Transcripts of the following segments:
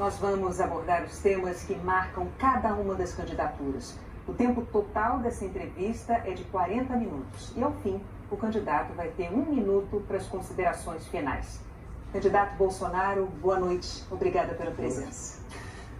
Nós vamos abordar os temas que marcam cada uma das candidaturas. O tempo total dessa entrevista é de 40 minutos. E, ao fim, o candidato vai ter 1 minuto para as considerações finais. Candidato Bolsonaro, boa noite. Obrigada pela presença.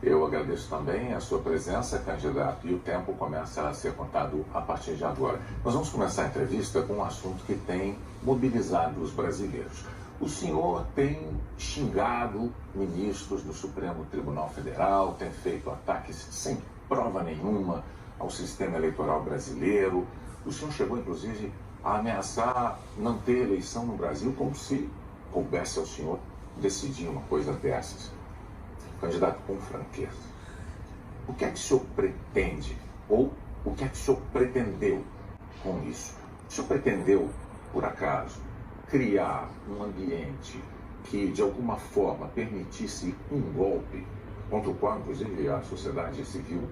Eu agradeço também a sua presença, candidato, e o tempo começa a ser contado a partir de agora. Nós vamos começar a entrevista com um assunto que tem mobilizado os brasileiros. O senhor tem xingado ministros do Supremo Tribunal Federal, tem feito ataques sem prova nenhuma ao sistema eleitoral brasileiro. O senhor chegou, inclusive, a ameaçar não ter eleição no Brasil, como se coubesse ao senhor decidir uma coisa dessas. Candidato, com franqueza, o que é que o senhor pretende, ou o que é que o senhor pretendeu com isso? O senhor pretendeu, por acaso, criar um ambiente que, de alguma forma, permitisse um golpe, contra o qual, inclusive, a sociedade civil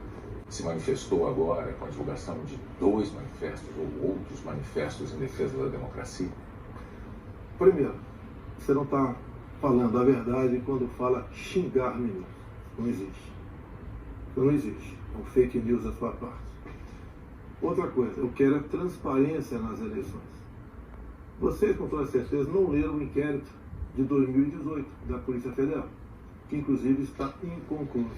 se manifestou agora com a divulgação de 2 manifestos ou outros manifestos em defesa da democracia? Primeiro, você não está falando a verdade quando fala xingar ministros. Não existe. Não existe. É um fake news da sua parte. Outra coisa, eu quero a transparência nas eleições. Vocês, com toda certeza, não leram o inquérito de 2018 da Polícia Federal, que inclusive está inconcluso.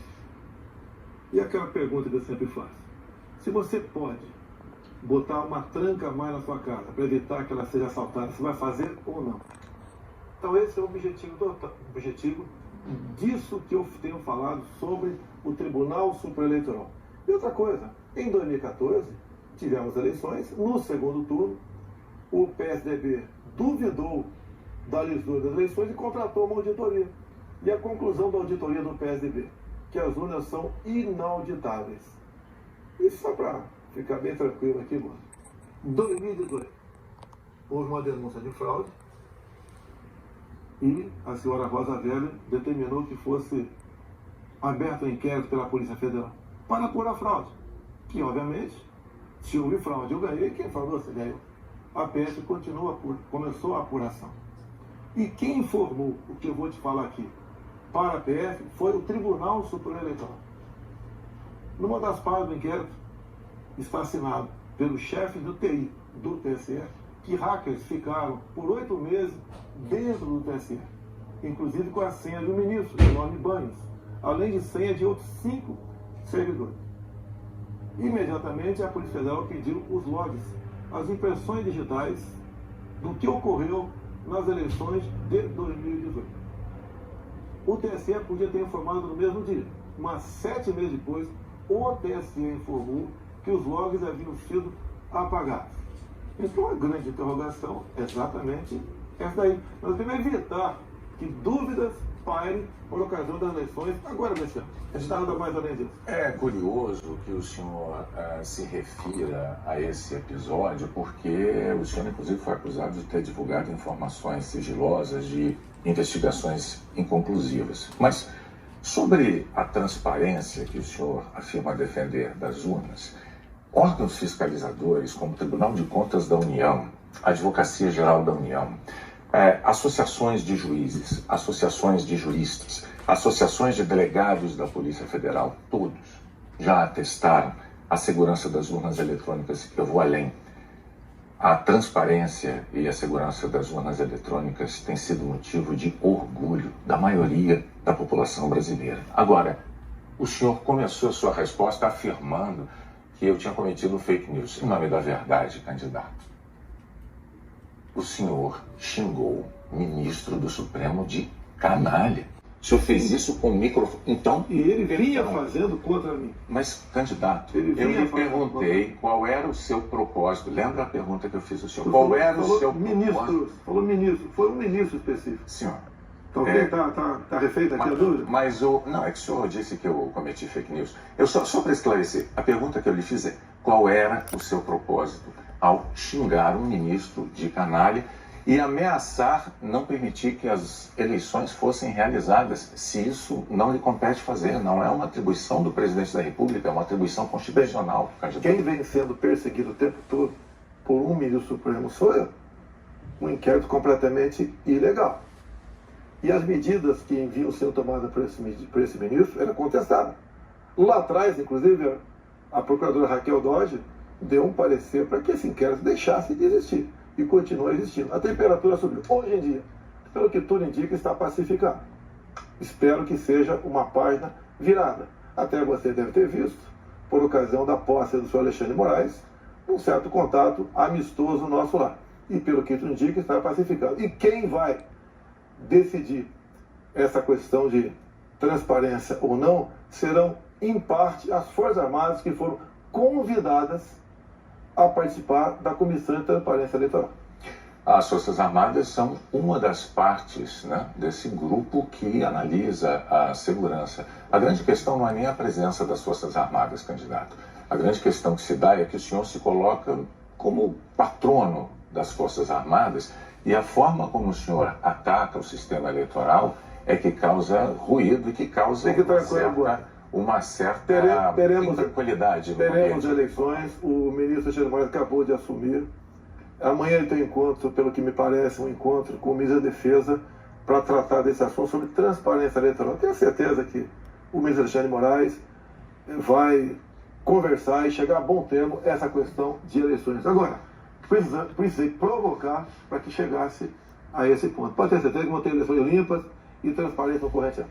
E aquela pergunta que eu sempre faço: se você pode botar uma tranca a mais na sua casa para evitar que ela seja assaltada, você vai fazer ou não? Então esse é o objetivo disso que eu tenho falado sobre o Tribunal Supereleitoral. E outra coisa, em 2014 tivemos eleições, no segundo turno o PSDB duvidou da lisura das eleições e contratou uma auditoria. E a conclusão da auditoria do PSDB, que as urnas são inauditáveis. E só para ficar bem tranquilo aqui, mano, em 2018 houve uma denúncia de fraude, e a senhora Rosa Weber determinou que fosse aberto um inquérito pela Polícia Federal para apurar fraude. Que, obviamente, se houve fraude, eu ganhei, quem falou, você ganhou. A PF começou a apuração. E quem informou o que eu vou te falar aqui para a PF foi o Tribunal Superior Eleitoral. Numa das partes do inquérito está assinado pelo chefe do TI do TSE que hackers ficaram por 8 meses dentro do TSE, inclusive com a senha do ministro, de nome Banhos, além de senha de outros 5 servidores. Imediatamente a Polícia Federal pediu os logs, as impressões digitais do que ocorreu nas eleições de 2018. O TSE podia ter informado no mesmo dia, mas 7 meses depois, o TSE informou que os logs haviam sido apagados. Então a grande interrogação é exatamente essa daí. Nós devemos evitar que dúvidas pairem por ocasião das eleições agora desse ano. A gente nada mais além disso. É curioso que o senhor se refira a esse episódio, porque o senhor, inclusive, foi acusado de ter divulgado informações sigilosas de investigações inconclusivas. Mas sobre a transparência que o senhor afirma defender das urnas, órgãos fiscalizadores como o Tribunal de Contas da União, a Advocacia Geral da União, associações de juízes, associações de juristas, associações de delegados da Polícia Federal, todos já atestaram a segurança das urnas eletrônicas. Eu vou além. A transparência e a segurança das urnas eletrônicas tem sido motivo de orgulho da maioria da população brasileira. Agora, o senhor começou a sua resposta afirmando que eu tinha cometido fake news. Em nome da verdade, candidato, o senhor xingou o ministro do Supremo de canalha. O senhor fez isso com o microfone. Então, e ele vinha fazendo contra mim. Mas, candidato, eu lhe perguntei qual era o seu propósito. Lembra a pergunta que eu fiz ao senhor? Qual era o seu propósito? Falou ministro. Foi um ministro específico. Senhor. Então, tá refeita aqui a dúvida? Mas não, é que o senhor disse que eu cometi fake news. Só para esclarecer, a pergunta que eu lhe fiz é: qual era o seu propósito ao xingar um ministro de canalha e ameaçar não permitir que as eleições fossem realizadas, se isso não lhe compete fazer? Não é uma atribuição do presidente da República, é uma atribuição constitucional. Quem vem sendo perseguido o tempo todo por um ministro supremo sou eu. Um inquérito completamente ilegal. E as medidas que enviam sendo tomadas por esse ministro eram contestadas. Lá atrás, inclusive, a procuradora Raquel Dodge deu um parecer para que esse inquérito deixasse de existir e continua existindo. A temperatura subiu. Hoje em dia, pelo que tudo indica, está pacificado. Espero que seja uma página virada. Até você deve ter visto, por ocasião da posse do senhor Alexandre de Moraes, um certo contato amistoso nosso lá. E pelo que tudo indica, está pacificado. E quem vai decidir essa questão de transparência ou não serão, em parte, as Forças Armadas que foram convidadas a participar da Comissão de Transparência Eleitoral. As Forças Armadas são uma das partes, né, desse grupo que analisa a segurança. A grande questão não é nem a presença das Forças Armadas, candidato. A grande questão que se dá é que o senhor se coloca como patrono das Forças Armadas e a forma como o senhor ataca o sistema eleitoral é que causa ruído e que causa uma certa intranquilidade. Teremos eleições, o ministro Alexandre de Moraes acabou de assumir. Amanhã ele tem um encontro, pelo que me parece, um encontro com o ministro da Defesa para tratar desse assunto sobre transparência eleitoral. Tenho certeza que o ministro Alexandre de Moraes vai conversar e chegar a bom termo essa questão de eleições. Agora, precisei provocar para que chegasse a esse ponto. Pode ter certeza que vão ter eleições limpas e transparência no corrente ano.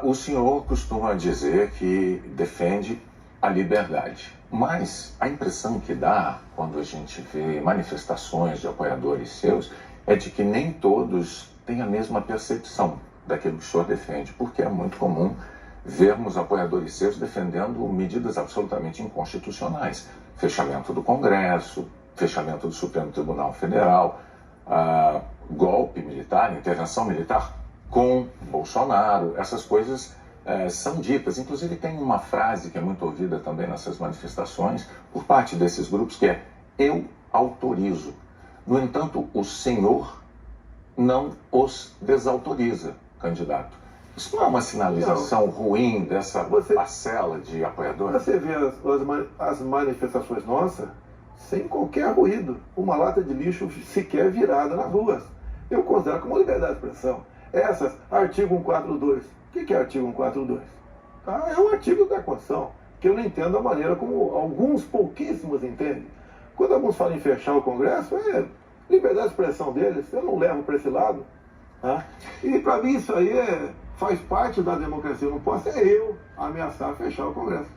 O senhor costuma dizer que defende a liberdade, mas a impressão que dá quando a gente vê manifestações de apoiadores seus é de que nem todos têm a mesma percepção daquilo que o senhor defende, porque é muito comum vermos apoiadores seus defendendo medidas absolutamente inconstitucionais, fechamento do Congresso, fechamento do Supremo Tribunal Federal, golpe militar, intervenção militar com Bolsonaro. Essas coisas são ditas. Inclusive tem uma frase que é muito ouvida também nessas manifestações por parte desses grupos que é: eu autorizo. No entanto, o senhor não os desautoriza, candidato. Isso não é uma sinalização ruim dessa parcela de apoiadores? Você vê as manifestações nossas sem qualquer ruído, uma lata de lixo sequer virada nas ruas. Eu considero como liberdade de expressão. Essas, artigo 142. O que é artigo 142? É um artigo da Constituição, que eu não entendo a maneira como alguns pouquíssimos entendem. Quando alguns falam em fechar o Congresso, é liberdade de expressão deles, eu não levo para esse lado. Tá? E para mim isso aí faz parte da democracia. Eu não posso eu ameaçar fechar o Congresso.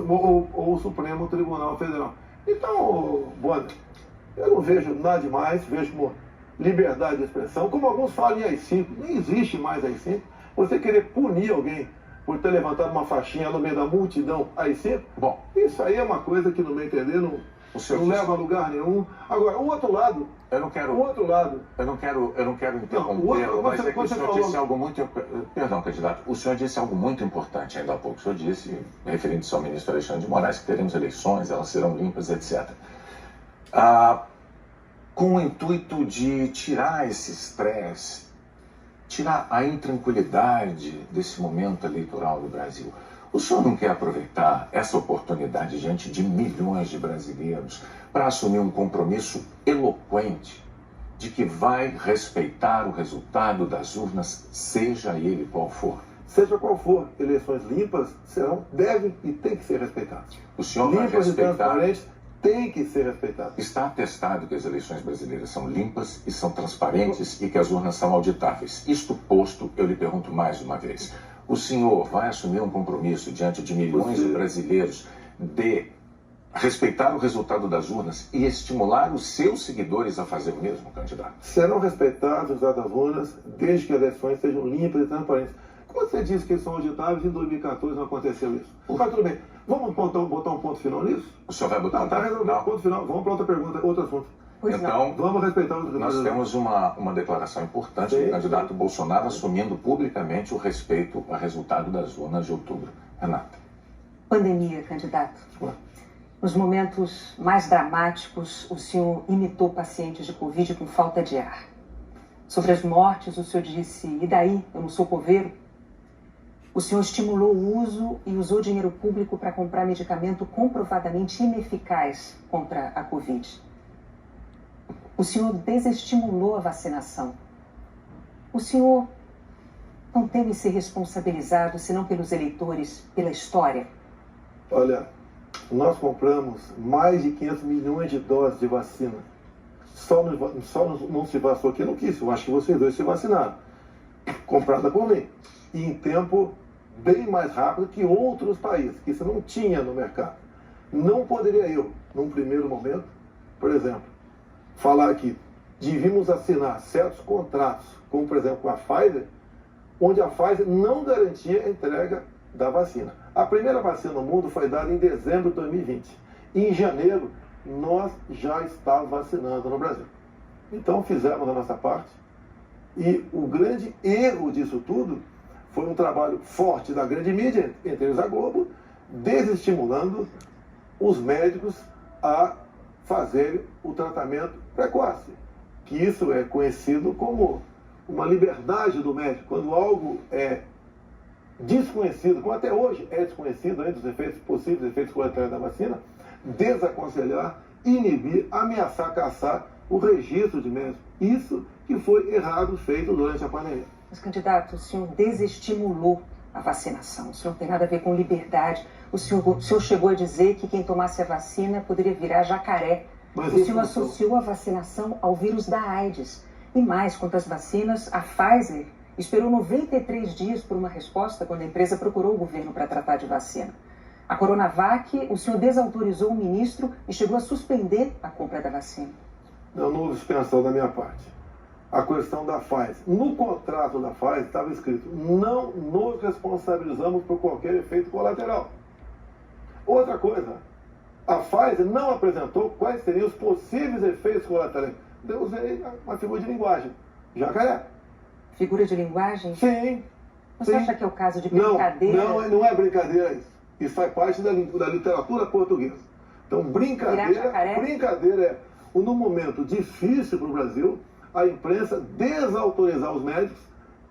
Ou o Supremo Tribunal Federal. Então, Bonner, eu não vejo nada demais, vejo como liberdade de expressão, como alguns falam em AI-5, nem existe mais AI-5. Você querer punir alguém por ter levantado uma faixinha no meio da multidão AI-5, bom, isso aí é uma coisa que, no meu entender, não leva a lugar nenhum. Agora, o outro lado... Eu não quero interromper, mas é que o senhor disse algo muito... Perdão, candidato, o senhor disse algo muito importante ainda há pouco. O senhor disse, referindo-se ao ministro Alexandre de Moraes, que teremos eleições, elas serão limpas, etc. Com o intuito de tirar esse estresse, tirar a intranquilidade desse momento eleitoral do Brasil. O senhor não quer aproveitar essa oportunidade diante de milhões de brasileiros para assumir um compromisso eloquente de que vai respeitar o resultado das urnas, seja ele qual for? Seja qual for, eleições limpas devem e têm que ser respeitadas. O senhor vai respeitar... Limpas e transparentes têm que ser respeitadas. Está atestado que as eleições brasileiras são limpas e são transparentes e que as urnas são auditáveis. Isto posto, eu lhe pergunto mais uma vez. O senhor vai assumir um compromisso diante de milhões de brasileiros de respeitar o resultado das urnas e estimular os seus seguidores a fazer o mesmo, candidato? Serão respeitados os resultados das urnas desde que as eleições sejam limpas e transparentes. Como você disse que eles são auditáveis, em 2014 não aconteceu isso. Mas tudo bem. Vamos botar um ponto final nisso? O senhor vai botar um ponto final. Vamos para outra pergunta, outro assunto. Então, vamos respeitar os nós temos uma declaração importante do candidato Bolsonaro assumindo publicamente o respeito ao resultado das urnas de outubro. Renata. Pandemia, candidato. Nos momentos mais dramáticos, o senhor imitou pacientes de Covid com falta de ar. Sobre as mortes, o senhor disse: e daí? Eu não sou coveiro? O senhor estimulou o uso e usou dinheiro público para comprar medicamento comprovadamente ineficaz contra a Covid. O senhor desestimulou a vacinação. O senhor não temem ser responsabilizados, senão pelos eleitores, pela história? Olha, nós compramos mais de 500 milhões de doses de vacina. Só não se vacinou aqui, não quis. Eu acho que vocês dois se vacinaram. Comprada por mim. E em tempo bem mais rápido que outros países, que isso não tinha no mercado. Não poderia eu, num primeiro momento, por exemplo, falar aqui, devíamos assinar certos contratos, como por exemplo com a Pfizer, onde a Pfizer não garantia a entrega da vacina. A primeira vacina no mundo foi dada em dezembro de 2020. E em janeiro, nós já estávamos vacinando no Brasil. Então fizemos a nossa parte. E o grande erro disso tudo foi um trabalho forte da grande mídia, entre eles a Globo, desestimulando os médicos a fazerem o tratamento precoce. Que isso é conhecido como uma liberdade do médico. Quando algo é desconhecido, como até hoje é desconhecido, antes dos efeitos, possíveis efeitos colaterais da vacina, desaconselhar, inibir, ameaçar, caçar o registro de médicos. Isso que foi errado feito durante a pandemia. Mas, candidato, o senhor desestimulou a vacinação. O senhor não tem nada a ver com liberdade. O senhor chegou a dizer que quem tomasse a vacina poderia virar jacaré. Mas o senhor associou a vacinação ao vírus da AIDS. E mais, quanto às vacinas, a Pfizer esperou 93 dias por uma resposta quando a empresa procurou o governo para tratar de vacina. A Coronavac, o senhor desautorizou o ministro e chegou a suspender a compra da vacina. Não houve suspensão da minha parte. A questão da Pfizer. No contrato da Pfizer estava escrito: não nos responsabilizamos por qualquer efeito colateral. Outra coisa, a Pfizer não apresentou quais seriam os possíveis efeitos colaterais. Eu usei uma figura de linguagem. Jacaré. Figura de linguagem? Sim. Você sim. acha que é o caso de brincadeira? Não é brincadeira isso. Isso faz parte da literatura portuguesa. Então, brincadeira é, num momento difícil para o Brasil, a imprensa desautorizar os médicos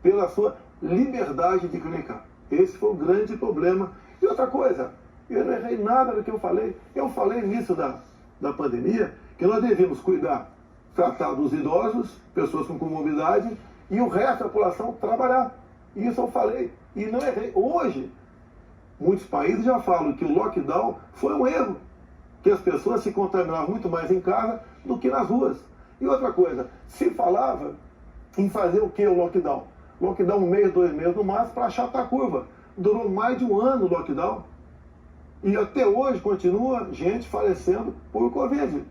pela sua liberdade de clinicar. Esse foi o grande problema. E outra coisa, eu não errei nada do que eu falei. Eu falei nisso da pandemia, que nós devíamos tratar dos idosos, pessoas com comorbidade, e o resto da população trabalhar. Isso eu falei. E não errei. Hoje, muitos países já falam que o lockdown foi um erro, que as pessoas se contaminavam muito mais em casa do que nas ruas. E outra coisa, se falava em fazer o que o lockdown? Lockdown 1 mês, 2 meses no máximo para achatar a curva. Durou mais de um ano o lockdown. E até hoje continua gente falecendo por Covid.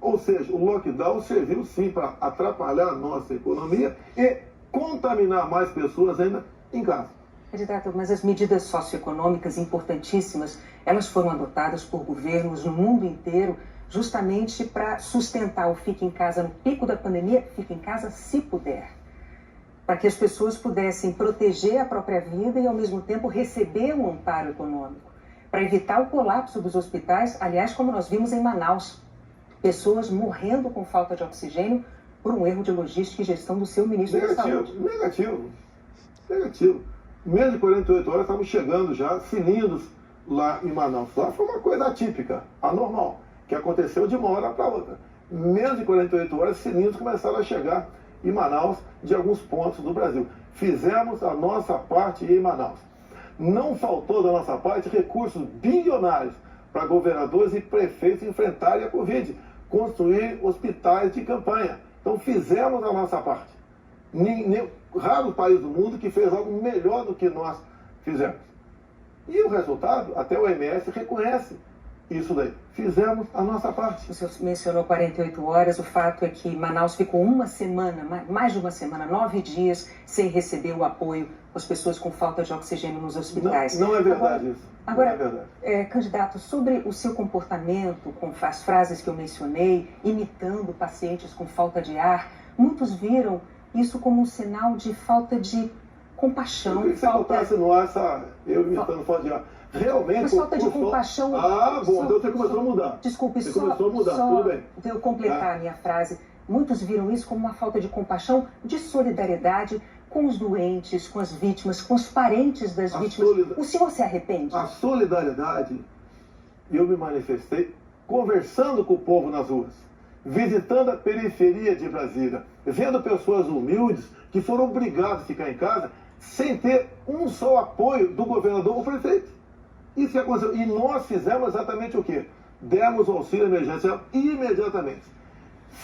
Ou seja, o lockdown serviu sim para atrapalhar a nossa economia e contaminar mais pessoas ainda em casa. Candidato, mas as medidas socioeconômicas importantíssimas, elas foram adotadas por governos no mundo inteiro justamente para sustentar o fique em casa no pico da pandemia, fique em casa se puder. Para que as pessoas pudessem proteger a própria vida e ao mesmo tempo receber um amparo econômico. Para evitar o colapso dos hospitais, aliás, como nós vimos em Manaus. Pessoas morrendo com falta de oxigênio por um erro de logística e gestão do seu ministro da Saúde. Negativo. Menos de 48 horas estavam chegando já cilindros lá em Manaus. Lá foi uma coisa atípica, anormal, que aconteceu de uma hora para outra. Menos de 48 horas, cilindros começaram a chegar em Manaus de alguns pontos do Brasil. Fizemos a nossa parte em Manaus. Não faltou da nossa parte recursos bilionários para governadores e prefeitos enfrentarem a Covid, construir hospitais de campanha. Então fizemos a nossa parte. Raro país do mundo que fez algo melhor do que nós fizemos. E o resultado, até o OMS reconhece isso daí. Fizemos a nossa parte. O senhor mencionou 48 horas, o fato é que Manaus ficou uma semana, mais de uma semana, 9 dias, sem receber o apoio às pessoas com falta de oxigênio nos hospitais. Não é verdade isso. Agora, não é verdade. Candidato, sobre o seu comportamento, com as frases que eu mencionei, imitando pacientes com falta de ar, muitos viram isso como um sinal de falta de compaixão. Eu queria que você botasse no ar eu imitando falta de ar. Realmente... Mas falta de compaixão... Bom, então você começou a mudar. Desculpe, você começou a mudar, tudo bem. Para eu completar a minha frase, muitos viram isso como uma falta de compaixão, de solidariedade com os doentes, com as vítimas, com os parentes das vítimas. O senhor se arrepende? A solidariedade, eu me manifestei conversando com o povo nas ruas, visitando a periferia de Brasília, vendo pessoas humildes que foram obrigadas a ficar em casa sem ter um só apoio do governador ou prefeito. Isso que aconteceu. E nós fizemos exatamente o quê? Demos o auxílio emergencial imediatamente.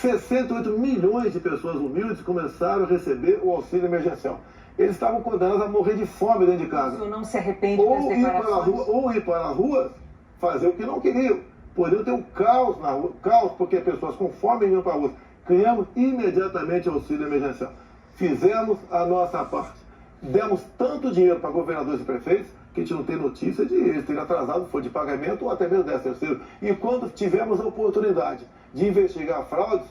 68 milhões de pessoas humildes começaram a receber o auxílio emergencial. Eles estavam condenados a morrer de fome dentro de casa. Isso não se arrepende das declarações? Ou ir para a rua, fazer o que não queriam. Poderiam ter um caos na rua, caos porque pessoas com fome iam para a rua. Criamos imediatamente o auxílio emergencial. Fizemos a nossa parte. Demos tanto dinheiro para governadores e prefeitos que a gente não tem notícia de eles terem atrasado, foi de pagamento ou até mesmo 13º. E quando tivemos a oportunidade de investigar fraudes,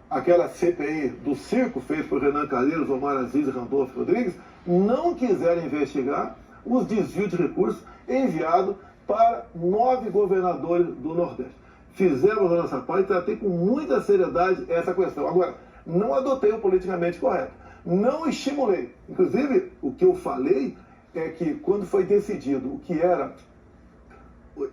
aquela CPI do circo feita por Renan Calheiros, Omar Aziz e Randolfo Rodrigues, não quiseram investigar os desvios de recursos enviados para 9 governadores do Nordeste. Fizemos a nossa parte e tratei com muita seriedade essa questão. Agora, não adotei o politicamente correto. Não estimulei. Inclusive, o que eu falei é que quando foi decidido o que era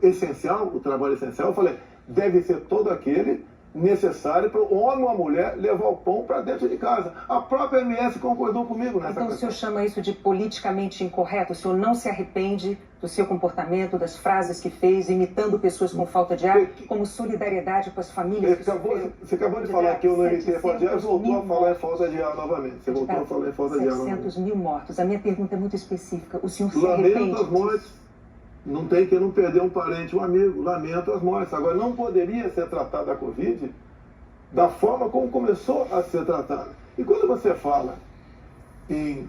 essencial, o trabalho essencial, eu falei, deve ser todo aquele necessário para o homem ou a mulher levar o pão para dentro de casa. A própria MS concordou comigo nessa questão. Então o senhor chama isso de politicamente incorreto? O senhor não se arrepende do seu comportamento, das frases que fez, imitando pessoas com falta de ar, como solidariedade com as famílias? Você acabou de falar que eu não imitei a falta de ar, voltou a falar em falta de ar novamente. Você voltou a falar em falta de ar novamente. 700 mil mortos. A minha pergunta é muito específica. O senhor se arrepende? Lamento as mortes. Não tem que não perder um parente, um amigo. Lamento as mortes. Agora, não poderia ser tratada a Covid da forma como começou a ser tratada. E quando você fala em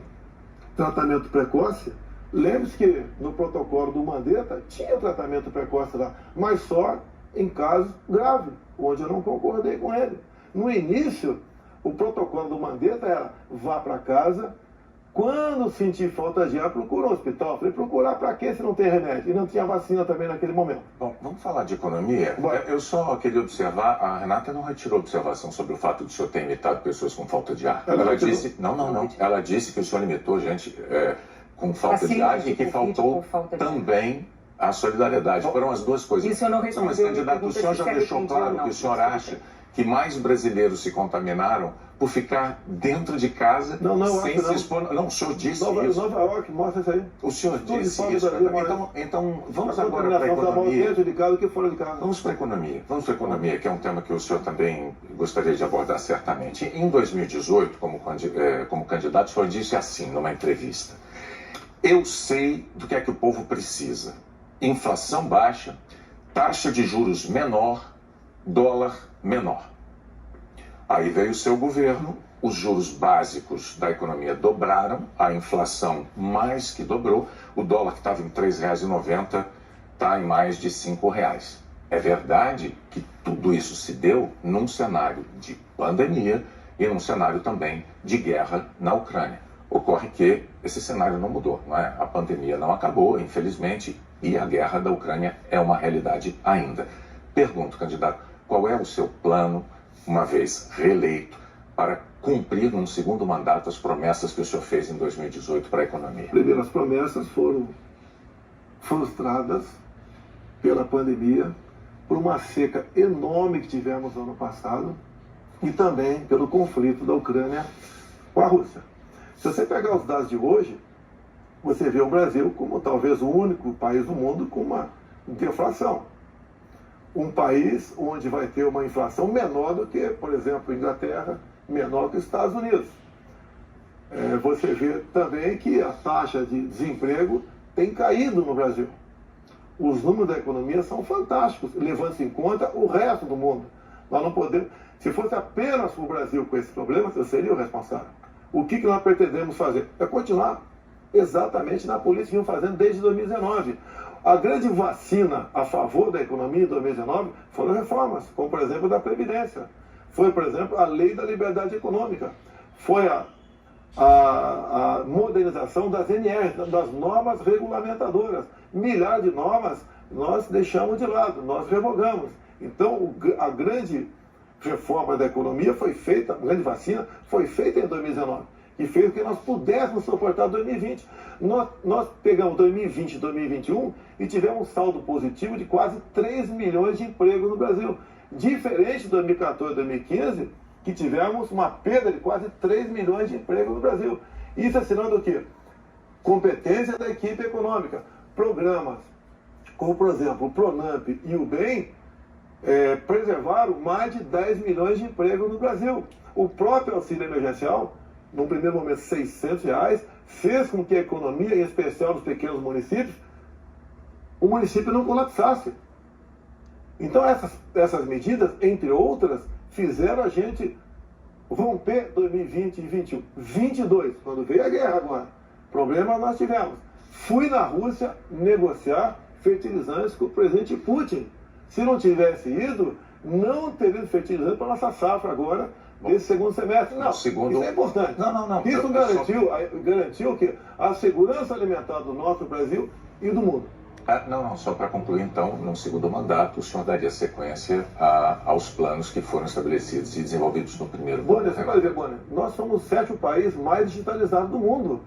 tratamento precoce, lembre-se que no protocolo do Mandetta tinha tratamento precoce lá, mas só em casos graves, onde eu não concordei com ele. No início, o protocolo do Mandetta era vá para casa. Quando sentir falta de ar, procura um hospital. Falei, procurar para quê se não tem remédio? E não tinha vacina também naquele momento. Bom, vamos falar de economia? Eu só queria observar, a Renata não retirou observação sobre o fato de o senhor ter imitado pessoas com falta de ar. Ela disse, não. Ela disse que o senhor imitou gente com falta de ar e que faltou também a solidariedade. Foram as duas coisas. Isso eu não respondi. Mas, candidato, o senhor já deixou claro que o senhor acha que mais brasileiros se contaminaram por ficar dentro de casa sem se expor. Não, o senhor disse isso. Nova York, mostra isso aí. O senhor disse isso. Então vamos agora para a economia. Dentro de casa do que fora de casa. Vamos para a economia. Vamos para a economia, que é um tema que o senhor também gostaria de abordar certamente. Em 2018, como candidato, o senhor disse assim, numa entrevista: eu sei do que é que o povo precisa. Inflação baixa, taxa de juros menor, dólar menor. Aí veio o seu governo, os juros básicos da economia dobraram, a inflação mais que dobrou, o dólar que estava em R$ 3,90 está em mais de R$ 5,00. É verdade que tudo isso se deu num cenário de pandemia e num cenário também de guerra na Ucrânia. Ocorre que esse cenário não mudou, não é? A pandemia não acabou, infelizmente, e a guerra da Ucrânia é uma realidade ainda. Pergunto, candidato, qual é o seu plano, uma vez reeleito, para cumprir num segundo mandato as promessas que o senhor fez em 2018 para a economia? Primeiro, as promessas foram frustradas pela pandemia, por uma seca enorme que tivemos no ano passado e também pelo conflito da Ucrânia com a Rússia. Se você pegar os dados de hoje, você vê o Brasil como talvez o único país do mundo com uma deflação. Um país onde vai ter uma inflação menor do que, por exemplo, a Inglaterra, menor que os Estados Unidos. Você vê também que a taxa de desemprego tem caído no Brasil. Os números da economia são fantásticos, levando-se em conta o resto do mundo. Nós não podemos, se fosse apenas o Brasil com esse problema, eu seria o responsável. O que nós pretendemos fazer? É continuar exatamente na política que vimos fazendo desde 2019. A grande vacina a favor da economia em 2019 foram reformas, como por exemplo da Previdência. Foi, por exemplo, a Lei da Liberdade Econômica. Foi a modernização das NR, das normas regulamentadoras. Milhares de normas nós deixamos de lado, nós revogamos. Então, a grande reforma da economia foi feita, a grande vacina foi feita em 2019. E fez com que nós pudéssemos suportar 2020. Nós pegamos 2020 e 2021 e tivemos um saldo positivo de quase 3 milhões de empregos no Brasil. Diferente de 2014 e 2015, que tivemos uma perda de quase 3 milhões de empregos no Brasil. Isso é sinal do quê? competência da equipe econômica. Programas como, por exemplo, o Pronamp e o BEM preservaram mais de 10 milhões de empregos no Brasil. O próprio auxílio emergencial, no primeiro momento R$600, fez com que a economia, em especial nos pequenos municípios, o município não colapsasse. Então essas medidas, entre outras, fizeram a gente romper 2020 e 2021. 22, quando veio a guerra agora, problemas nós tivemos. Fui na Rússia negociar fertilizantes com o presidente Putin. Se não tivesse ido, não teria fertilizante para a nossa safra agora, nesse segundo semestre. Não, isso é importante. Não. Isso garantiu que a segurança alimentar do nosso Brasil e do mundo. Só para concluir, então, no segundo mandato, o senhor daria sequência aos planos que foram estabelecidos e desenvolvidos no primeiro mandato. Você vai ver, Bonner, nós somos o 7º país mais digitalizado do mundo.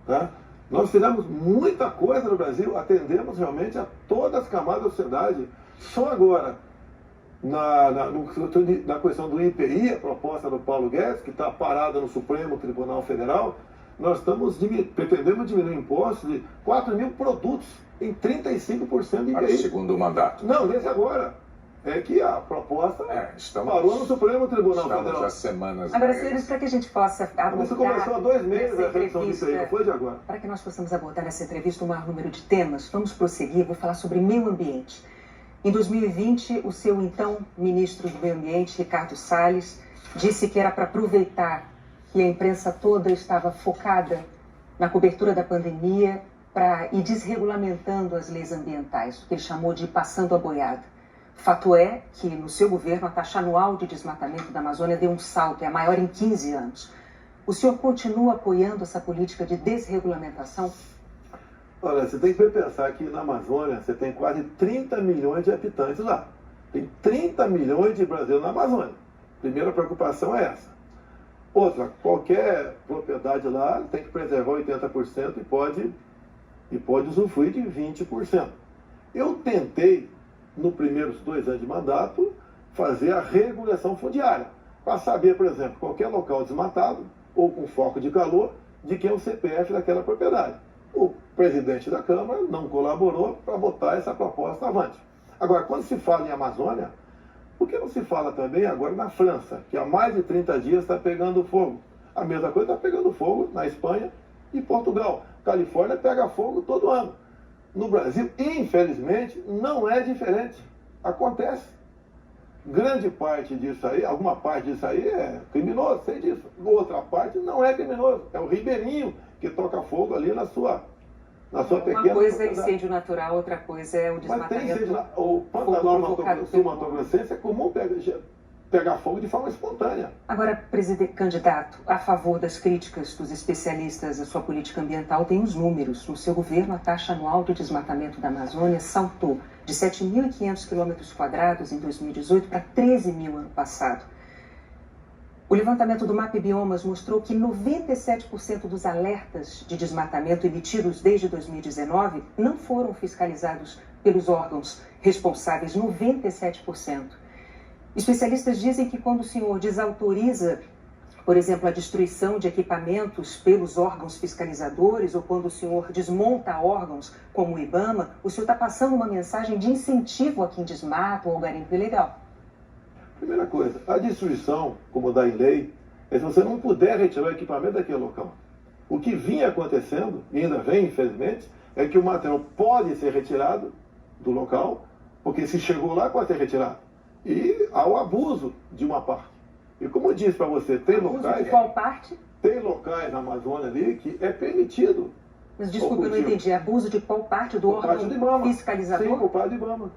Tá? Nós fizemos muita coisa no Brasil, atendemos realmente a todas as camadas da sociedade. Só agora, na questão do IPI, a proposta do Paulo Guedes, que está parada no Supremo Tribunal Federal, nós pretendemos diminuir impostos de 4 mil produtos em 35% de IPI. No segundo mandato. Não, nesse agora. É que a proposta parou no Supremo Tribunal Federal. Estamos há semanas. Agora, senhores, para que a gente possa abordar... Isso começou há 2 meses a redução disso aí, não foi de agora. Para que nós possamos abordar nessa entrevista o maior número de temas, vamos prosseguir, vou falar sobre meio ambiente. Em 2020, o seu então ministro do Meio Ambiente, Ricardo Salles, disse que era para aproveitar que a imprensa toda estava focada na cobertura da pandemia para ir desregulamentando as leis ambientais, o que ele chamou de passando a boiada. Fato é que, no seu governo, a taxa anual de desmatamento da Amazônia deu um salto, é a maior em 15 anos. O senhor continua apoiando essa política de desregulamentação? Olha, você tem que pensar que na Amazônia você tem quase 30 milhões de habitantes lá. Tem 30 milhões de brasileiros na Amazônia. Primeira preocupação é essa. Outra, qualquer propriedade lá tem que preservar 80% e pode usufruir de 20%. Eu tentei, nos primeiros 2 anos de mandato, fazer a regulação fundiária, para saber, por exemplo, qualquer local desmatado ou com foco de calor, de quem é o CPF daquela propriedade. O presidente da Câmara não colaborou para botar essa proposta avante. Agora, quando se fala em Amazônia, por que não se fala também agora na França, que há mais de 30 dias está pegando fogo? A mesma coisa está pegando fogo na Espanha e Portugal. Califórnia pega fogo todo ano. No Brasil, infelizmente, não é diferente. Acontece. Grande parte disso aí, alguma parte disso aí é criminoso, sei disso. Outra parte não é criminoso. É o ribeirinho que toca fogo ali na sua pequena... Uma coisa é incêndio natural, outra coisa é o desmatamento. Mas tem incêndio... O Pantanal Sul-Mato-Grossense é comum pegar fogo de forma espontânea. Agora, candidato, a favor das críticas dos especialistas à sua política ambiental, tem os números. No seu governo, a taxa anual de desmatamento da Amazônia saltou de 7.500 km² em 2018 para 13 mil ano passado. O levantamento do MAP Biomas mostrou que 97% dos alertas de desmatamento emitidos desde 2019 não foram fiscalizados pelos órgãos responsáveis, 97%. Especialistas dizem que quando o senhor desautoriza, por exemplo, a destruição de equipamentos pelos órgãos fiscalizadores ou quando o senhor desmonta órgãos como o IBAMA, o senhor está passando uma mensagem de incentivo a quem desmata ou garimpo ilegal. Primeira coisa, a destruição, como dá em lei, é se você não puder retirar o equipamento daquele local. O que vinha acontecendo, e ainda vem, infelizmente, é que o material pode ser retirado do local, porque se chegou lá, pode ser retirado. E há o abuso de uma parte. E como eu disse para você, tem locais... De qual parte? Tem locais na Amazônia ali que é permitido. Mas desculpa, eu não entendi. Abuso de qual parte do órgão fiscalizador? Sim, por parte do IBAMA.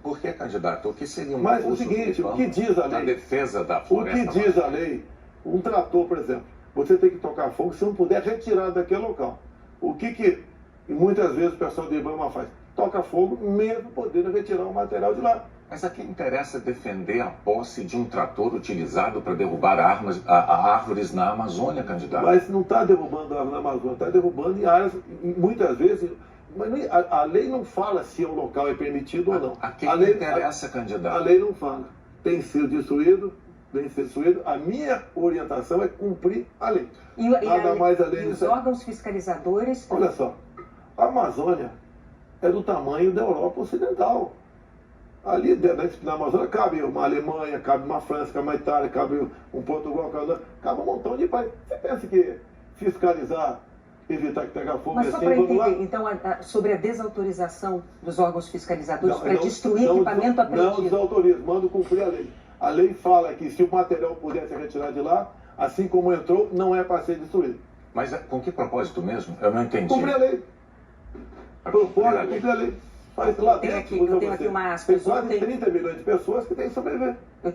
Por que, candidato? O que seria Mas o seguinte, o que diz a lei? Na defesa da floresta. O que diz a lei? Um trator, por exemplo, você tem que tocar fogo se não puder retirar daquele local. E muitas vezes o pessoal do IBAMA faz? Toca fogo mesmo podendo retirar o material de lá. Mas a quem interessa defender a posse de um trator utilizado para derrubar árvores na Amazônia, candidato? Mas não está derrubando árvore na Amazônia, está derrubando em áreas, muitas vezes... Mas a lei não fala se o local é permitido ou não. A quem interessa, candidato? A lei não fala. Tem sido destruído, bem ser destruído, a minha orientação é cumprir a lei. Nada mais além disso. Os órgãos fiscalizadores... Olha só, a Amazônia é do tamanho da Europa Ocidental. Ali na Amazônia cabe uma Alemanha, cabe uma França, cabe uma Itália, cabe um Portugal, cabe um montão de países. Você pensa que fiscalizar, evitar que pegue fogo... Mas só para entender, então, sobre a desautorização dos órgãos fiscalizadores para destruir equipamento apreendido. Não desautoriza, mando cumprir a lei. A lei fala que se o material puder ser retirado de lá, assim como entrou, não é para ser destruído. Mas com que propósito mesmo? Eu não entendi. Cumprir a lei. Propõe, cumprir a lei. Faz lá dentro, eu tenho aqui uma aspas. Tem quase 30 milhões de pessoas que têm que sobreviver. Eu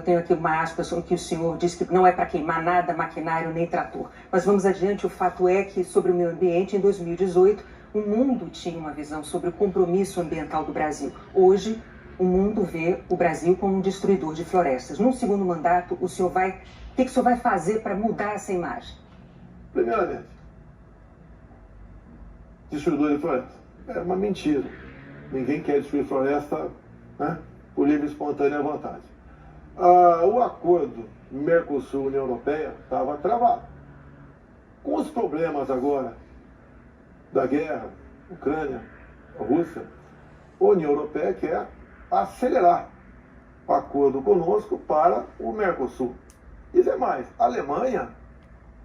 tenho aqui uma aspas em que o senhor diz que não é para queimar nada, maquinário nem trator. Mas vamos adiante, o fato é que sobre o meio ambiente, em 2018, o mundo tinha uma visão sobre o compromisso ambiental do Brasil. Hoje, o mundo vê o Brasil como um destruidor de florestas. Num segundo mandato, o que o senhor vai fazer para mudar essa imagem? Primeiramente, destruidor de floresta. É uma mentira. Ninguém quer destruir floresta, né, por livre e espontânea vontade. O acordo Mercosul-União Europeia estava travado. Com os problemas agora da guerra, Ucrânia, Rússia, a União Europeia quer acelerar o acordo conosco para o Mercosul. Dizer mais, a Alemanha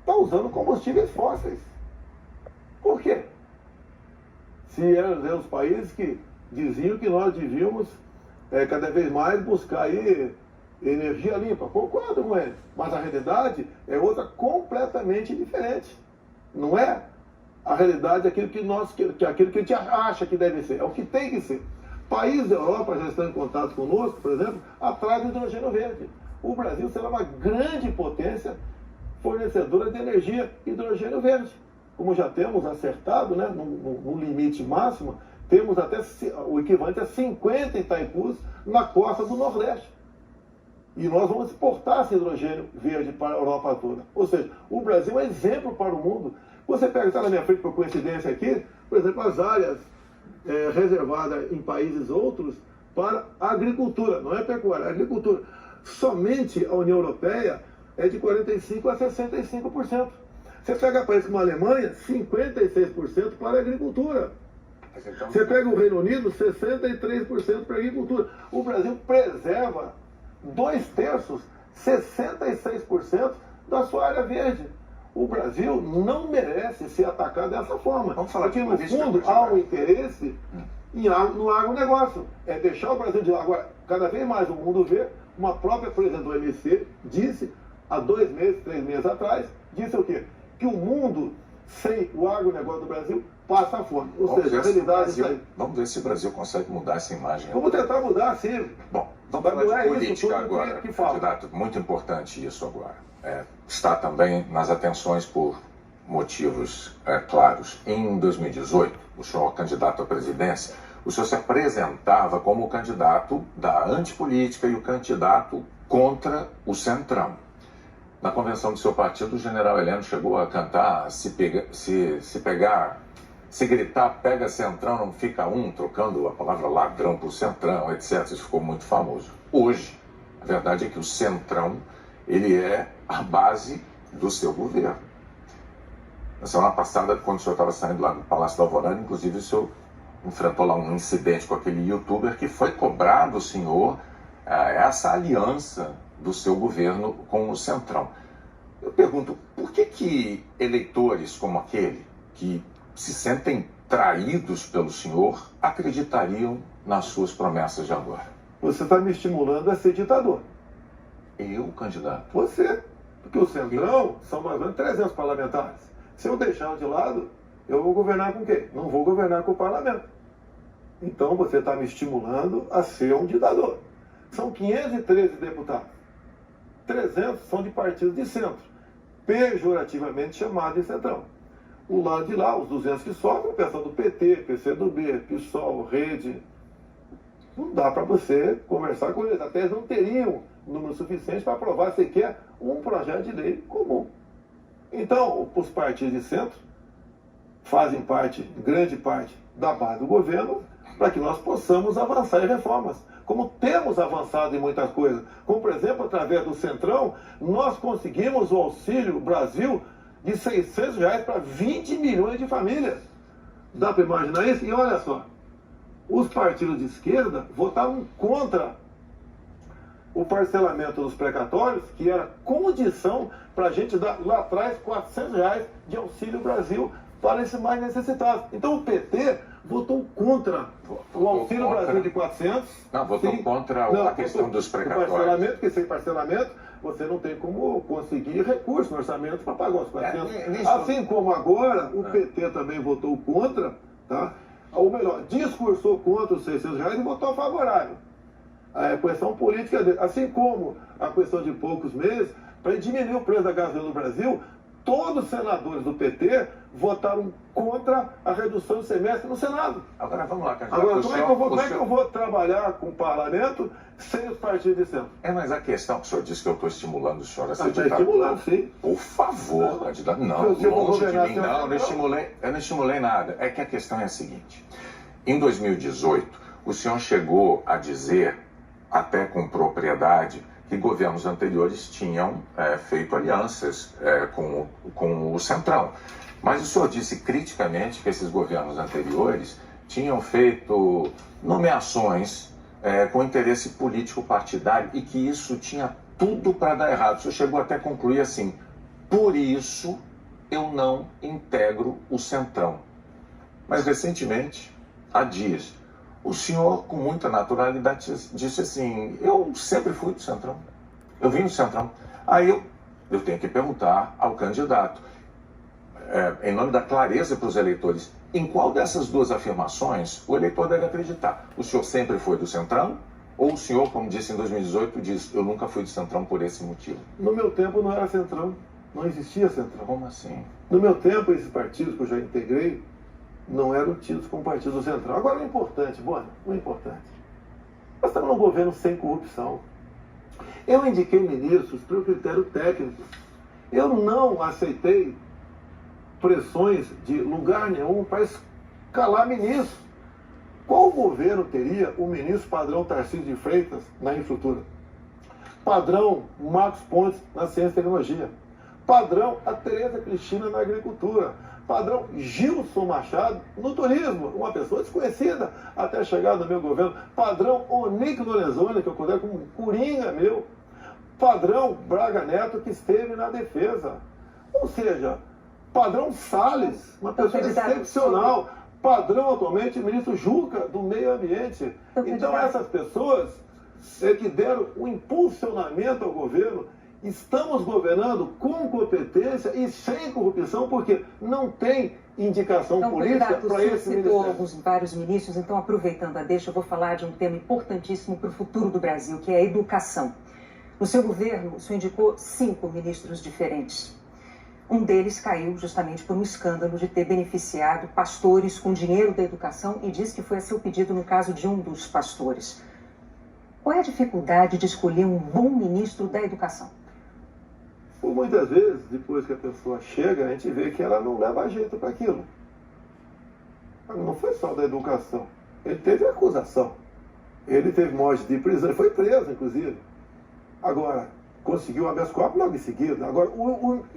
está usando combustíveis fósseis. Por quê? Se eram os países que diziam que nós devíamos cada vez mais buscar aí energia limpa. Concordo com eles, mas a realidade é outra completamente diferente. Não é a realidade aquilo que aquilo que a gente acha que deve ser, é o que tem que ser. Países da Europa já estão em contato conosco, por exemplo, atrás do hidrogênio verde. O Brasil será uma grande potência fornecedora de energia hidrogênio verde. Como já temos acertado, né, no limite máximo, temos até o equivalente a 50 Itaipus na costa do Nordeste. E nós vamos exportar esse hidrogênio verde para a Europa toda. Ou seja, o Brasil é um exemplo para o mundo. Você pega, está na minha frente por coincidência aqui, por exemplo, as áreas reservadas em países outros para a agricultura, não é pecuária, é agricultura. Somente a União Europeia é de 45% a 65%. Você pega países como a Alemanha, 56% para a agricultura. Você pega o Reino Unido, 63% para a agricultura. O Brasil preserva 2/3, 66% da sua área verde. O Brasil não merece ser atacado dessa forma. Porque, no fundo, há um interesse no agronegócio. É deixar o Brasil de lado. Agora, cada vez mais o mundo vê, uma própria presidente do OMC disse, há 2 meses, 3 meses atrás, disse o quê? Que o mundo, sem o agronegócio do Brasil, passa fome. Ou seja, a realidade está aí. Vamos ver se o Brasil consegue mudar essa imagem. Vamos tentar mudar, sim. Bom, vamos falar de política agora, candidato. Muito importante isso agora. Está também nas atenções por motivos claros. Em 2018, o senhor candidato à presidência, o senhor se apresentava como o candidato da antipolítica e o candidato contra o Centrão. Na convenção do seu partido, o general Heleno chegou a cantar, se gritar, pega Centrão, não fica um, trocando a palavra ladrão por Centrão, etc. Isso ficou muito famoso. Hoje, a verdade é que o Centrão, ele é a base do seu governo. Na semana passada, quando o senhor estava saindo lá do Palácio da Alvorada, inclusive o senhor enfrentou lá um incidente com aquele youtuber que foi cobrar do senhor essa aliança do seu governo com o Centrão. Eu pergunto, por que eleitores como aquele, que se sentem traídos pelo senhor, acreditariam nas suas promessas de agora? Você está me estimulando a ser ditador. Eu, candidato? Você. Porque o Centrão são mais ou menos 300 parlamentares. Se eu deixar de lado, eu vou governar com quem? Não vou governar com o parlamento. Então você está me estimulando a ser um ditador. São 513 deputados. 300 são de partidos de centro, pejorativamente chamados de centrão. O lado de lá, os 200 que sobram, o pessoal do PT, PCdoB, PSOL, Rede. Não dá para você conversar com eles. Até eles não teriam número suficiente para aprovar sequer um projeto de lei comum. Então, os partidos de centro fazem parte, grande parte, da base do governo, para que nós possamos avançar em reformas. como temos avançado em muitas coisas. Como, por exemplo, através do Centrão, nós conseguimos o Auxílio Brasil de R$600 para 20 milhões de famílias. Dá para imaginar isso? E olha só, os partidos de esquerda votaram contra o parcelamento dos precatórios, que era condição para a gente dar lá atrás R$400 de Auxílio Brasil para esses mais necessitados. Então o PT votou contra o Auxílio Brasil de 400. Não, votou contra a questão dos precatórios. Parcelamento, porque sem parcelamento você não tem como conseguir recursos no orçamento para pagar os 400. Assim como agora o PT também votou contra, tá? Ou melhor, discursou contra os R$600 e votou favorável. A questão política dele. Assim como a questão de poucos meses, para diminuir o preço da gasolina no Brasil, todos os senadores do PT votaram contra a redução do semestre no Senado. Agora vamos lá, candidato. Agora, como é que eu vou trabalhar com o parlamento sem os partidos de centro? Mas a questão, o senhor disse que eu estou estimulando o senhor a ser ditador. Está estimulando, sim. Por favor, candidato. Não, longe de mim, não, eu não estimulei nada. É que a questão é a seguinte. Em 2018, o senhor chegou a dizer, até com propriedade, que governos anteriores tinham feito alianças com o Centrão. Mas o senhor disse criticamente que esses governos anteriores tinham feito nomeações com interesse político partidário e que isso tinha tudo para dar errado. O senhor chegou até a concluir assim: por isso eu não integro o Centrão. Mas recentemente, há dias, o senhor, com muita naturalidade, disse assim: eu sempre fui do Centrão, eu vim do Centrão. Aí eu tenho que perguntar ao candidato, em nome da clareza para os eleitores, em qual dessas duas afirmações o eleitor deve acreditar? O senhor sempre foi do Centrão? Ou o senhor, como disse em 2018, diz: eu nunca fui do Centrão por esse motivo? No meu tempo não era Centrão, não existia Centrão. Como assim? No meu tempo, esses partidos que eu já integrei não eram tidos como partido central. Agora, o importante, o importante, nós estamos num governo sem corrupção. Eu indiquei ministros pelo critério técnico. Eu não aceitei pressões de lugar nenhum para escalar ministros. Qual governo teria o ministro padrão Tarcísio de Freitas na infraestrutura? Padrão Marcos Pontes na ciência e tecnologia? Padrão a Tereza Cristina na agricultura? Padrão Gilson Machado no turismo, uma pessoa desconhecida até chegar no meu governo. Padrão Onick Lorenzoni, que eu considero como um coringa meu. Padrão Braga Neto, que esteve na defesa. Ou seja, padrão Salles, uma pessoa excepcional. Padrão atualmente ministro Juca, do meio ambiente. Então essas pessoas que deram um impulsionamento ao governo. Estamos governando com competência e sem corrupção, porque não tem indicação política para esse ministério. Vários ministros, então, aproveitando a deixa, eu vou falar de um tema importantíssimo para o futuro do Brasil, que é a educação. No seu governo, o senhor indicou 5 ministros diferentes. Um deles caiu justamente por um escândalo de ter beneficiado pastores com dinheiro da educação e diz que foi a seu pedido no caso de um dos pastores. Qual é a dificuldade de escolher um bom ministro da educação? Por muitas vezes, depois que a pessoa chega, a gente vê que ela não leva jeito para aquilo. Não foi só da educação. Ele teve acusação. Ele teve morte de prisão. Ele foi preso, inclusive. Agora, conseguiu habeas corpus logo em seguida. Agora,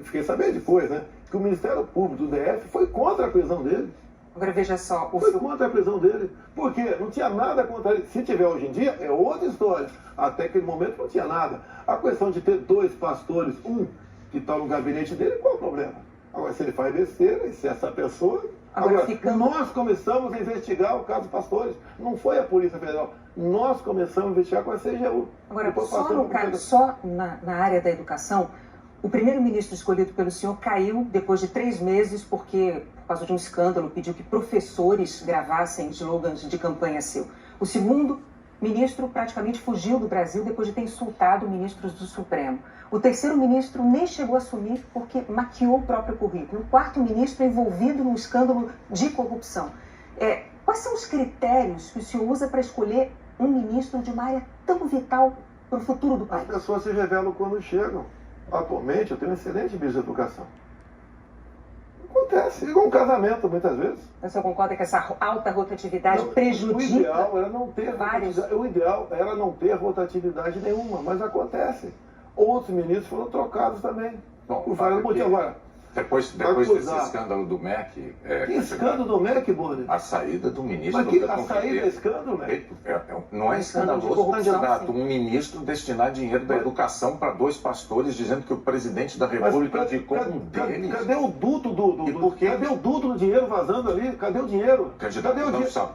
fiquei sabendo depois, né? Que o Ministério Público do DF foi contra a prisão dele. Agora, veja só... Foi contra a prisão dele. Por quê? Não tinha nada contra ele. Se tiver hoje em dia, é outra história. Até aquele momento não tinha nada. A questão de ter 2 pastores, um que está no gabinete dele, qual é o problema? Agora, se ele faz besteira, e se essa pessoa... Agora, nós começamos a investigar o caso dos pastores. Não foi a Polícia Federal. Nós começamos a investigar com a CGU. Agora, só na área da educação, o primeiro-ministro escolhido pelo senhor caiu depois de 3 meses porque, por causa de um escândalo, pediu que professores gravassem slogans de campanha seu. O segundo ministro praticamente fugiu do Brasil depois de ter insultado ministros do Supremo. O terceiro ministro nem chegou a assumir porque maquiou o próprio currículo. O quarto ministro é envolvido num escândalo de corrupção. Quais são os critérios que o senhor usa para escolher um ministro de uma área tão vital para o futuro do país? As pessoas se revelam quando chegam. Atualmente, eu tenho um excelente ministro da Educação. Acontece, igual um casamento, muitas vezes. O senhor concorda que essa alta rotatividade prejudica? O ideal era não ter rotatividade nenhuma, mas acontece. Outros ministros foram trocados também. Bom, por vários motivos. Agora, depois desse escândalo do MEC... Que escândalo do MEC, Boni? A saída do ministro... Mas a saída é escândalo, MEC? Não é escandaloso, candidato. Um ministro destinar dinheiro da educação para 2 pastores, dizendo que o presidente da República indicou um deles. Cadê o duto Cadê o duto do dinheiro vazando ali? Cadê o dinheiro? Candidato,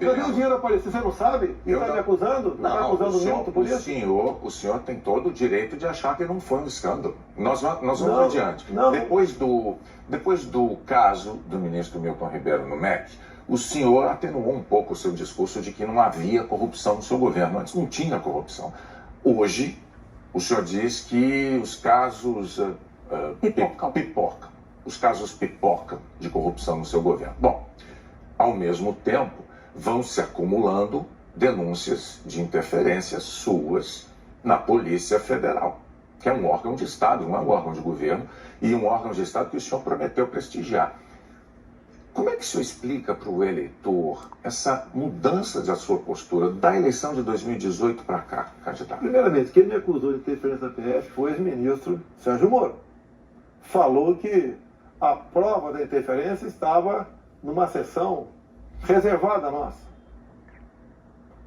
cadê o dinheiro aparecer? Você não sabe? E está me acusando? Não, acusando por isso? O senhor tem todo o direito de achar que não foi um escândalo. Nós vamos adiante. Depois do caso do ministro Milton Ribeiro no MEC, o senhor atenuou um pouco o seu discurso de que não havia corrupção no seu governo. Antes não tinha corrupção. Hoje, o senhor diz que os casos pipocam. Os casos pipocam de corrupção no seu governo. Bom, ao mesmo tempo, vão se acumulando denúncias de interferências suas na Polícia Federal, que é um órgão de Estado, não é um órgão de governo, e um órgão de Estado que o senhor prometeu prestigiar. Como é que o senhor explica para o eleitor essa mudança da sua postura da eleição de 2018 para cá, candidato? Primeiramente, quem me acusou de interferência da PF foi o ex-ministro Sérgio Moro. Falou que a prova da interferência estava numa sessão reservada nossa.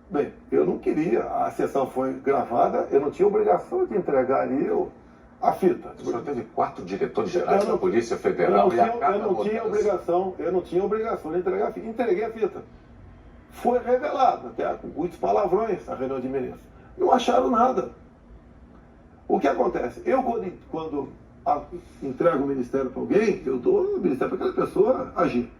Bem, eu não queria, a sessão foi gravada, eu não tinha obrigação de entregar ali a fita. O senhor teve 4 diretores gerais da Polícia Federal e a cada eu não tinha obrigação de entregar a fita. Entreguei a fita. Foi revelado, até com muitos palavrões, a reunião de ministros. Não acharam nada. O que acontece? Eu, quando entrego o ministério para alguém, eu dou o ministério para aquela pessoa agir.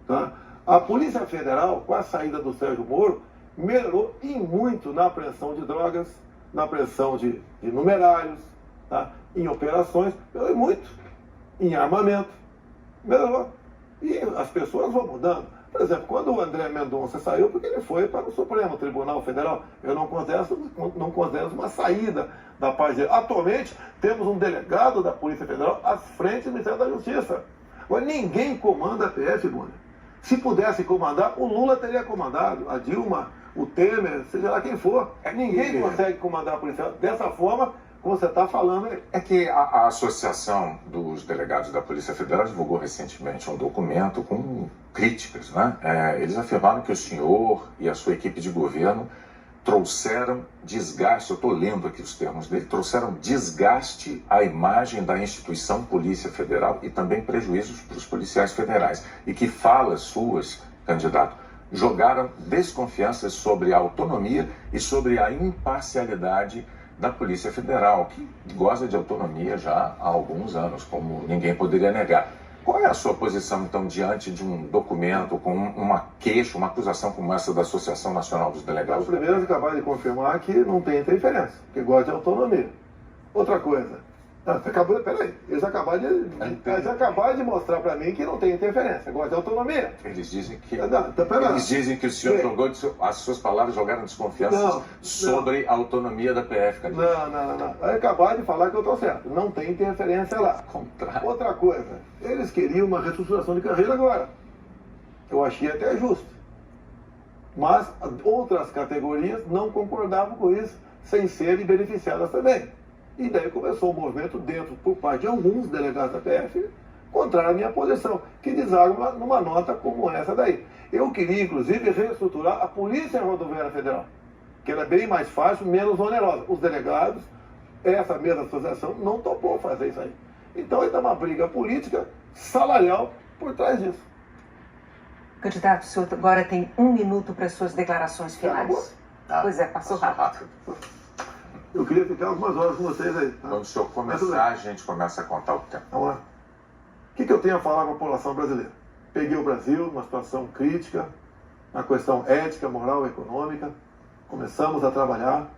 Tá? A Polícia Federal, com a saída do Sérgio Moro, melhorou e muito na apreensão de drogas, na apreensão de numerários, tá? Em operações, melhorou muito. Em armamento, melhorou. E as pessoas vão mudando. Por exemplo, quando o André Mendonça saiu, porque ele foi para o Supremo Tribunal Federal, eu não considero uma saída da parte dele. Atualmente, temos um delegado da Polícia Federal à frente do Ministério da Justiça. Agora, ninguém comanda a PF, Boni. Se pudesse comandar, o Lula teria comandado, a Dilma, o Temer, seja lá quem for. Ninguém consegue comandar a polícia dessa forma, como você está falando aí. É que a Associação dos Delegados da Polícia Federal divulgou recentemente um documento com críticas, né? Eles afirmaram que o senhor e a sua equipe de governo trouxeram desgaste, eu estou lendo aqui os termos dele, trouxeram desgaste à imagem da instituição Polícia Federal e também prejuízos para os policiais federais. E que falas suas, candidato, jogaram desconfianças sobre a autonomia e sobre a imparcialidade da Polícia Federal, que goza de autonomia já há alguns anos, como ninguém poderia negar. Qual é a sua posição, então, diante de um documento com uma queixa, uma acusação como essa da Associação Nacional dos Delegados? Primeiro, eu acabei de confirmar que não tem interferência, que gosta de autonomia. Outra coisa, peraí, eles acabaram de mostrar para mim que não tem interferência, gosta de autonomia. Eles dizem que o senhor jogou, as suas palavras jogaram desconfiança sobre a autonomia da PF. Não. Acabaram de falar que eu estou certo, não tem interferência lá. Contrário. Outra coisa, eles queriam uma reestruturação de carreira agora. Eu achei até justo. Mas outras categorias não concordavam com isso, sem serem beneficiadas também. E daí começou um movimento por parte de alguns delegados da PF, contrário à minha posição, que desagam numa nota como essa daí. Eu queria, inclusive, reestruturar a Polícia Rodoviária Federal, que era bem mais fácil, menos onerosa. Os delegados, essa mesma associação, não topou fazer isso aí. Então, ainda uma briga política, salarial, por trás disso. Candidato, o senhor agora tem 1 minuto para as suas declarações finais. Pois é, passou rápido. Eu queria ficar algumas horas com vocês aí. Tá? Quando o senhor começar, a gente começa a contar o tempo. Vamos lá. O que eu tenho a falar com a população brasileira? Peguei o Brasil numa situação crítica, na questão ética, moral e econômica. Começamos a trabalhar.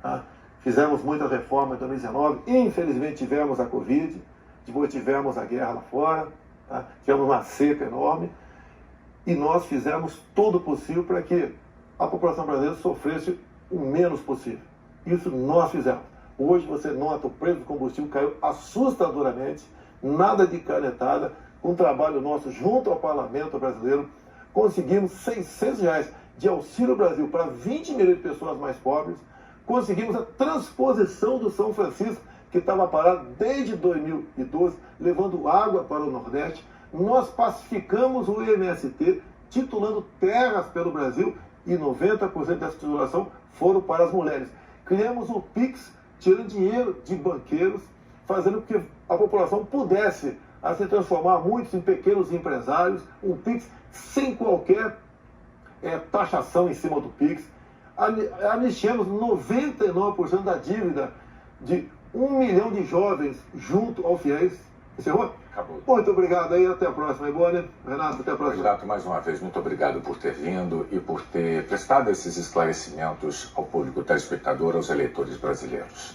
Tá? Fizemos muitas reformas em 2019. Infelizmente tivemos a Covid. Depois tivemos a guerra lá fora. Tá? Tivemos uma seca enorme. E nós fizemos tudo o possível para que a população brasileira sofresse o menos possível. Isso nós fizemos. Hoje você nota o preço do combustível caiu assustadoramente, nada de canetada, com um trabalho nosso junto ao Parlamento brasileiro, conseguimos R$600 de Auxílio Brasil para 20 milhões de pessoas mais pobres, conseguimos a transposição do São Francisco, que estava parado desde 2012, levando água para o Nordeste. Nós pacificamos o MST, titulando terras pelo Brasil, e 90% dessa titulação foram para as mulheres. Criamos o PIX, tirando dinheiro de banqueiros, fazendo com que a população pudesse se transformar muitos em pequenos empresários, um PIX sem qualquer taxação em cima do PIX. Anistiamos 99% da dívida de 1 milhão de jovens junto ao FIES. Encerrou? Acabou. Muito obrigado aí, até a próxima. E boa, né? Renato, até a próxima. Renato, mais uma vez, muito obrigado por ter vindo e por ter prestado esses esclarecimentos ao público telespectador, aos eleitores brasileiros.